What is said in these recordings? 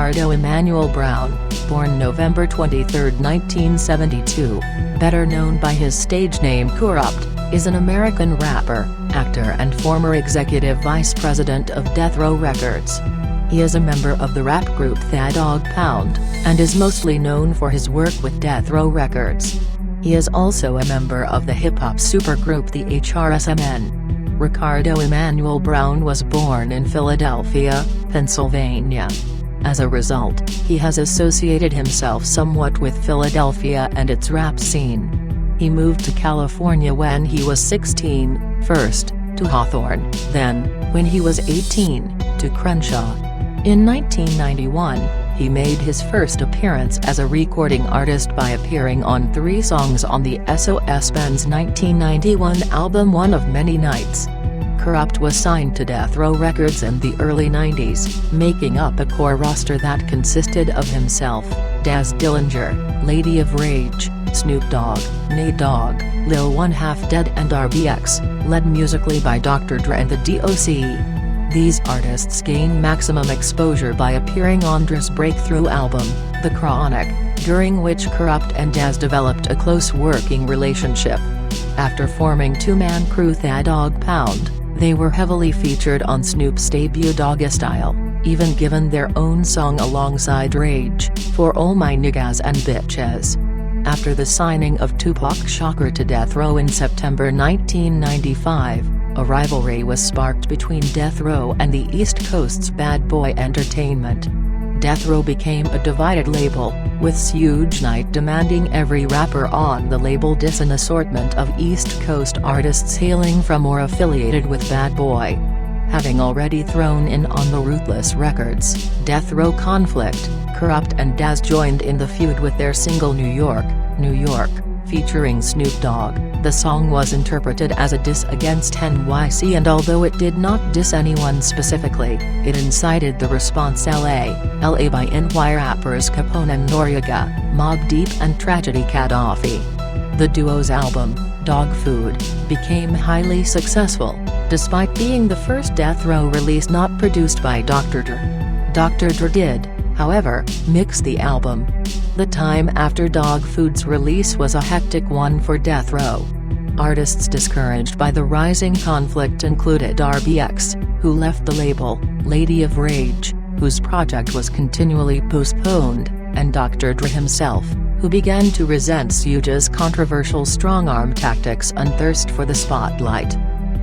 Ricardo Emmanuel Brown, born November 23, 1972, better known by his stage name Kurupt, is an American rapper, actor and former executive vice president of Death Row Records. He is a member of the rap group The Dog Pound, and is mostly known for his work with Death Row Records. He is also a member of the hip-hop supergroup the HRSMN. Ricardo Emmanuel Brown was born in Philadelphia, Pennsylvania. As a result, he has associated himself somewhat with Philadelphia and its rap scene. He moved to California when he was 16, first, to Hawthorne, then, when he was 18, to Crenshaw. In 1991, he made his first appearance as a recording artist by appearing on 3 songs on the SOS Band's 1991 album One of Many Nights. Kurupt was signed to Death Row Records in the early 90s, making up a core roster that consisted of himself, Daz Dillinger, Lady of Rage, Snoop Dogg, Nate Dogg, Lil 1/2 Dead and RBX, led musically by Dr. Dre and the DOC. These artists gained maximum exposure by appearing on Dre's breakthrough album, The Chronic, during which Kurupt and Daz developed a close working relationship. After forming two-man crew The Dog Pound, they were heavily featured on Snoop's debut Dogga Style, even given their own song alongside Rage, For All My Niggas and Bitches. After the signing of Tupac Shakur to Death Row in September 1995, a rivalry was sparked between Death Row and the East Coast's Bad Boy Entertainment. Death Row became a divided label, with Suge Knight demanding every rapper on the label diss an assortment of East Coast artists hailing from or affiliated with Bad Boy. Having already thrown in on the Ruthless Records, Death Row conflict, Kurupt and Daz joined in the feud with their single New York, New York, featuring Snoop Dogg. The song was interpreted as a diss against NYC, and although it did not diss anyone specifically, it incited the response LA by NY rappers Capone and Noreaga, Mobb Deep and Tragedy Gaddafi. The duo's album, Dog Food, became highly successful, despite being the first Death Row release not produced by Dr. Dre. Dr. Dre did, however, mix the album. The time after Dog Food's release was a hectic one for Death Row. Artists discouraged by the rising conflict included RBX, who left the label, Lady of Rage, whose project was continually postponed, and Dr. Dre himself, who began to resent Suge's controversial strong-arm tactics and thirst for the spotlight.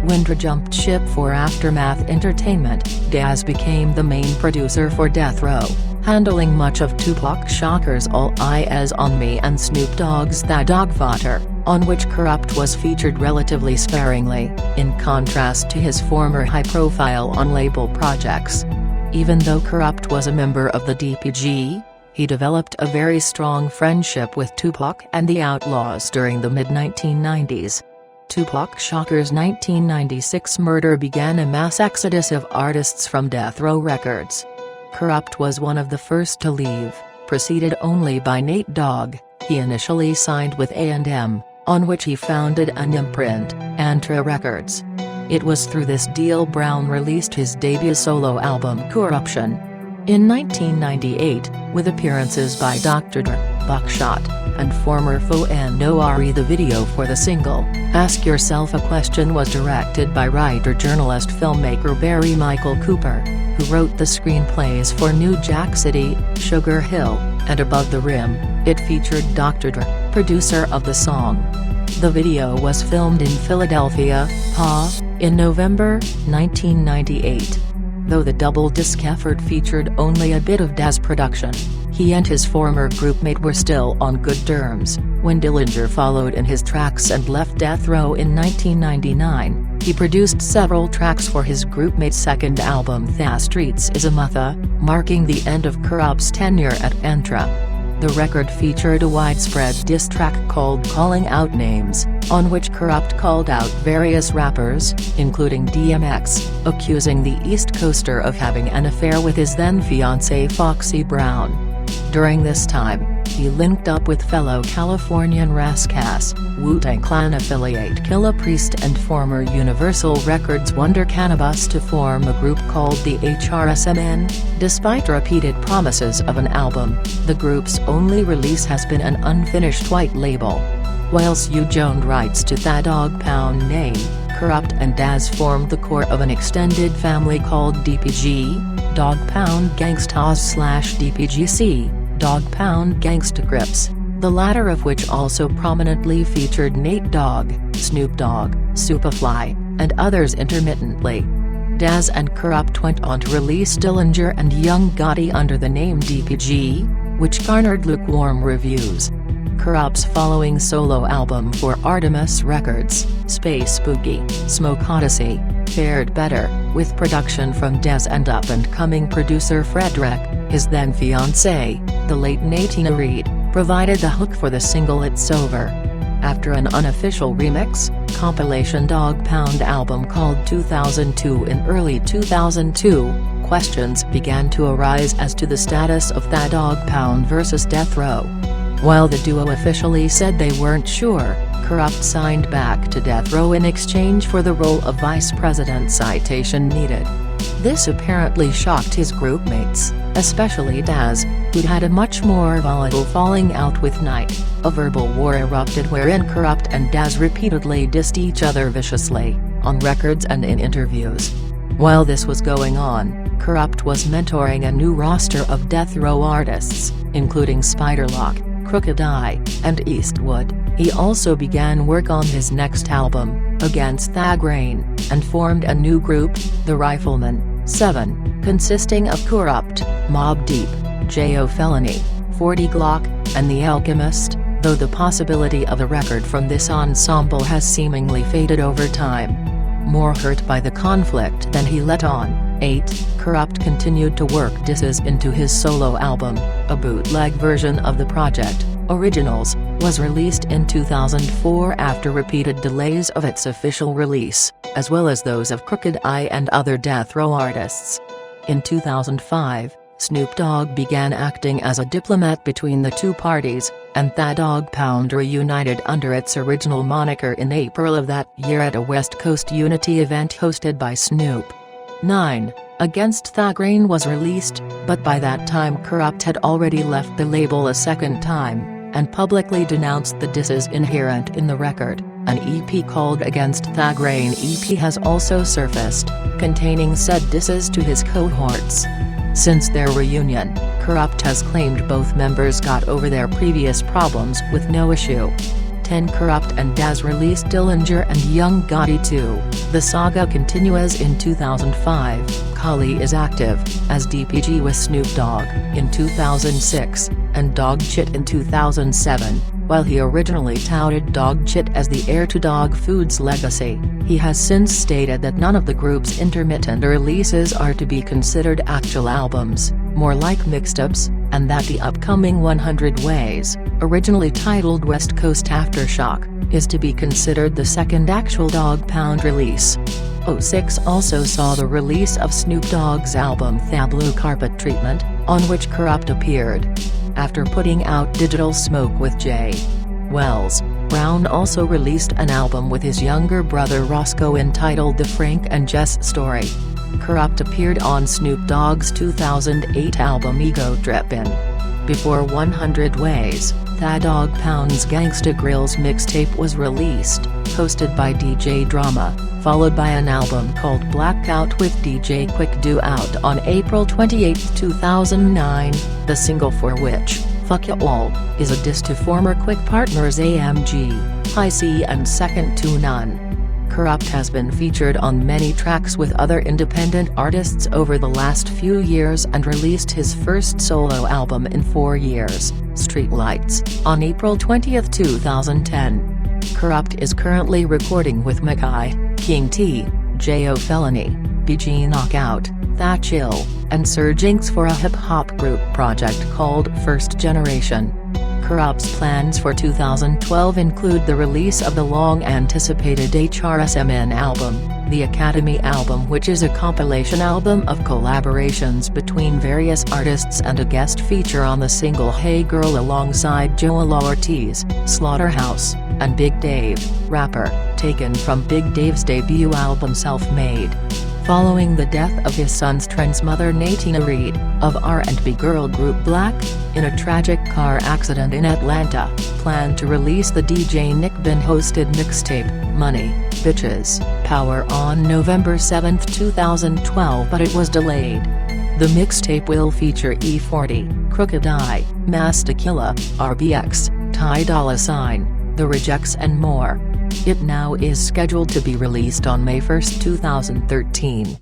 When Dre jumped ship for Aftermath Entertainment, Daz became the main producer for Death Row, handling much of Tupac Shakur's All Eyes on Me and Snoop Dogg's The Dog Fodder, on which Kurupt was featured relatively sparingly, in contrast to his former high-profile on-label projects. Even though Kurupt was a member of the DPG, he developed a very strong friendship with Tupac and the Outlaws during the mid-1990s. Tupac Shakur's 1996 murder began a mass exodus of artists from Death Row Records. Kurupt was one of the first to leave, preceded only by Nate Dogg. He initially signed with A&M, on which he founded an imprint, Antra Records. It was through this deal Brown released his debut solo album Corruption. In 1998, with appearances by Dr. Dre, Buckshot, and former foe N.O.R.E. the video for the single, Ask Yourself a Question was directed by writer-journalist-filmmaker Barry Michael Cooper, who wrote the screenplays for New Jack City, Sugar Hill, and Above the Rim. It featured Dr. Dre, producer of the song. The video was filmed in Philadelphia, PA, in November 1998. Though the double disc effort featured only a bit of Daz production, he and his former groupmate were still on good terms. When Dillinger followed in his tracks and left Death Row in 1999, he produced several tracks for his groupmate's second album The Streets Is a Mutha, marking the end of Kurupt's tenure at Entra. The record featured a widespread diss track called Calling Out Names, on which Kurupt called out various rappers, including DMX, accusing the East Coaster of having an affair with his then-fiancée Foxy Brown. During this time, he linked up with fellow Californian Rascas, Wu-Tang Clan affiliate Killah Priest and former Universal Records Wonder Cannabis to form a group called the HRSMN. Despite repeated promises of an album, the group's only release has been an unfinished white label. Whilst Hugh owned rights to the Dog Pound name, Kurupt and Daz formed the core of an extended family called DPG, Dog Pound Gangstas/DPGC, Dog Pound Gangsta Crips, the latter of which also prominently featured Nate Dogg, Snoop Dogg, Superfly, and others intermittently. Daz and Kurupt went on to release Dillinger and Young Gotti under the name DPG, which garnered lukewarm reviews. Kurupt's following solo album for Artemis Records, Space Boogie, Smoke Odyssey, fared better, with production from Dez and up-and-coming producer Frederick. His then-fiancée, the late Natina Reed, provided the hook for the single It's Over. After an unofficial remix, compilation Dog Pound album called 2002 in early 2002, questions began to arise as to the status of the Dog Pound vs Death Row. While the duo officially said they weren't sure, Kurupt signed back to Death Row in exchange for the role of vice president citation needed. This apparently shocked his groupmates, especially Daz, who'd had a much more volatile falling out with Knight. A verbal war erupted wherein Kurupt and Daz repeatedly dissed each other viciously, on records and in interviews. While this was going on, Kurupt was mentoring a new roster of Death Row artists, including Spiderlock, Crooked Eye, and Eastwood. He also began work on his next album, Against the Grain, and formed a new group, the Riflemen, 7, consisting of Kurupt, Mobb Deep, J.O. Felony, 40 Glock, and The Alchemist, though the possibility of a record from this ensemble has seemingly faded over time. More hurt by the conflict than he let on. 8. Kurupt continued to work disses into his solo album. A bootleg version of the project, Originals, was released in 2004 after repeated delays of its official release, as well as those of Crooked Eye and other Death Row artists. In 2005, Snoop Dogg began acting as a diplomat between the two parties, and the Dog Pound reunited under its original moniker in April of that year at a West Coast Unity event hosted by Snoop. 9. Against the Grain was released, but by that time Kurupt had already left the label a second time, and publicly denounced the disses inherent in the record. An EP called Against the Grain EP has also surfaced, containing said disses to his cohorts. Since their reunion, Kurupt has claimed both members got over their previous problems with no issue. 10. Kurupt and Daz released Dillinger and Young Gotti 2. The saga continues in 2005. Kali is active, as DPG with Snoop Dogg, in 2006, and Dog Chit in 2007. While he originally touted Dog Chit as the heir to Dog Food's legacy, he has since stated that none of the group's intermittent releases are to be considered actual albums, more like mixtapes, and that the upcoming 100 Ways, originally titled West Coast Aftershock, is to be considered the second actual Dog Pound release. 06 also saw the release of Snoop Dogg's album The Blue Carpet Treatment, on which Kurupt appeared. After putting out Digital Smoke with J. Wells, Brown also released an album with his younger brother Roscoe entitled The Frank and Jess Story. Kurupt appeared on Snoop Dogg's 2008 album Ego Trippin'. Before 100 Ways, the Dog Pound's Gangsta Grillz mixtape was released, hosted by DJ Drama, followed by an album called Blackout with DJ Quick due out on April 28, 2009, the single for which, Fuck Ya All, is a diss to former Quick partners AMG, High C and Second to None. Kurupt has been featured on many tracks with other independent artists over the last few years and released his first solo album in 4 years, Streetlights, on April 20, 2010. Kurupt is currently recording with Mackay, King T, J.O. Felony, BG Knockout, Tha Chill, and Sir Jinx for a hip-hop group project called First Generation. Kurupt's plans for 2012 include the release of the long-anticipated HRSMN album, The Academy album, which is a compilation album of collaborations between various artists and a guest feature on the single Hey Girl alongside Joel Ortiz, Slaughterhouse, and Big Dave, rapper, taken from Big Dave's debut album Self-Made. Following the death of his son's trans mother Natina Reed, of R&B girl group Black, in a tragic car accident in Atlanta, planned to release the DJ Nick Ben-hosted mixtape, Money, Bitches, Power on November 7, 2012, but it was delayed. The mixtape will feature E40, Crooked I, Masta Killa, RBX, Ty Dolla $ign, The Rejects and more. It now is scheduled to be released on May 1, 2013.